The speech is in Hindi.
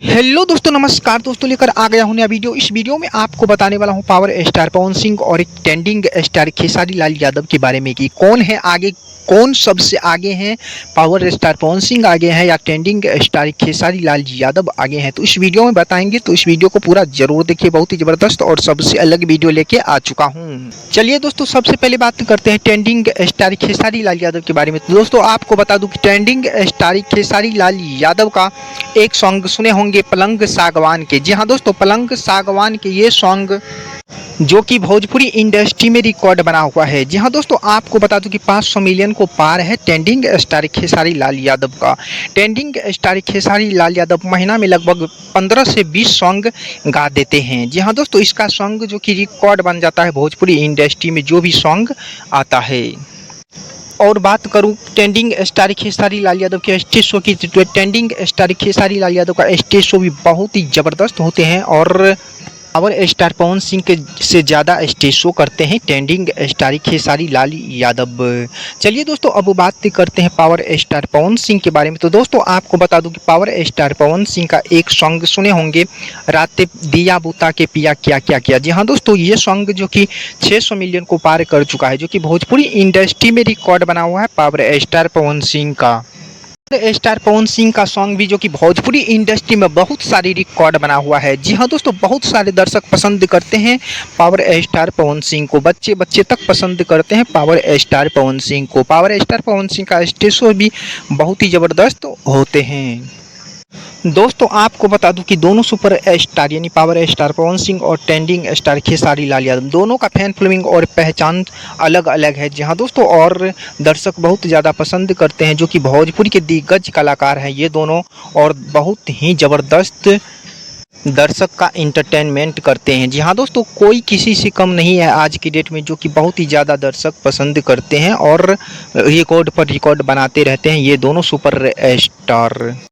हेलो दोस्तों, नमस्कार दोस्तों। लेकर आ गया हूं नया वीडियो। इस वीडियो में आपको बताने वाला हूं पावर स्टार पवन सिंह और एक ट्रेंडिंग स्टार खेसारी लाल यादव के बारे में कि कौन है आगे, कौन सबसे आगे हैं। पावर स्टार पवन सिंह आगे हैं या ट्रेंडिंग स्टार खेसारी लाल यादव आगे हैं, तो इस वीडियो में बताएंगे। तो इस वीडियो को पूरा जरूर देखिए, बहुत ही जबरदस्त और सबसे अलग वीडियो लेके आ चुका हूँ। चलिए दोस्तों, सबसे पहले बात करते हैं ट्रेंडिंग स्टार खेसारी लाल यादव के बारे में। तो दोस्तों आपको बता दूं कि ट्रेंडिंग स्टार खेसारी लाल यादव का एक सॉन्ग सुने होंगे पलंग सागवान के। जी हाँ दोस्तों, पलंग सागवान के ये सॉन्ग जो कि भोजपुरी इंडस्ट्री में रिकॉर्ड बना हुआ है। जी हाँ दोस्तों, आपको बता दूं कि 500 मिलियन को पार है ट्रेंडिंग स्टार खेसारी लाल यादव का। ट्रेंडिंग स्टार खेसारी लाल यादव महीना में लगभग 15 से 20 सॉन्ग गा देते हैं। जी हाँ दोस्तों, इसका सॉन्ग जो कि रिकॉर्ड बन जाता है भोजपुरी इंडस्ट्री में, जो भी सॉन्ग आता है। और बात करूं ट्रेंडिंग स्टार खेसारी लाल यादव के स्टेज शो की, तो ट्रेंडिंग स्टार खेसारी लाल यादव का स्टेज शो भी बहुत ही ज़बरदस्त होते हैं और पावर स्टार पवन सिंह के से ज़्यादा स्टेज शो करते हैं ट्रेंडिंग स्टार खेसारी लाल यादव। चलिए दोस्तों, अब बात करते हैं पावर स्टार पवन सिंह के बारे में। तो दोस्तों आपको बता दूं कि पावर स्टार पवन सिंह का एक सॉन्ग सुने होंगे, रातें दिया बुता के पिया क्या क्या किया। जी हाँ दोस्तों, ये सॉन्ग जो कि 600 मिलियन को पार कर चुका है, जो कि भोजपुरी इंडस्ट्री में रिकॉर्ड बना हुआ है पावर स्टार पवन सिंह का। स्टार पवन सिंह का सॉन्ग भी जो कि भोजपुरी इंडस्ट्री में बहुत सारी रिकॉर्ड बना हुआ है। जी हाँ दोस्तों, बहुत सारे दर्शक पसंद करते हैं पावर स्टार पवन सिंह को। बच्चे बच्चे तक पसंद करते हैं पावर स्टार पवन सिंह को। पावर स्टार पवन सिंह का स्टेज शो भी बहुत ही ज़बरदस्त होते हैं। दोस्तों आपको बता दूं कि दोनों सुपर स्टार यानी पावर स्टार पवन सिंह और ट्रेंडिंग स्टार खेसारी लाल यादव, दोनों का फैन फॉलोइंग और पहचान अलग अलग है। जी हाँ दोस्तों, और दर्शक बहुत ज़्यादा पसंद करते हैं, जो कि भोजपुरी के दिग्गज कलाकार हैं ये दोनों, और बहुत ही ज़बरदस्त दर्शक का इंटरटेनमेंट करते हैं। जी हाँ दोस्तों, कोई किसी से कम नहीं है आज की डेट में, जो कि बहुत ही ज़्यादा दर्शक पसंद करते हैं और रिकॉर्ड पर रिकॉर्ड बनाते रहते हैं ये दोनों सुपर स्टार।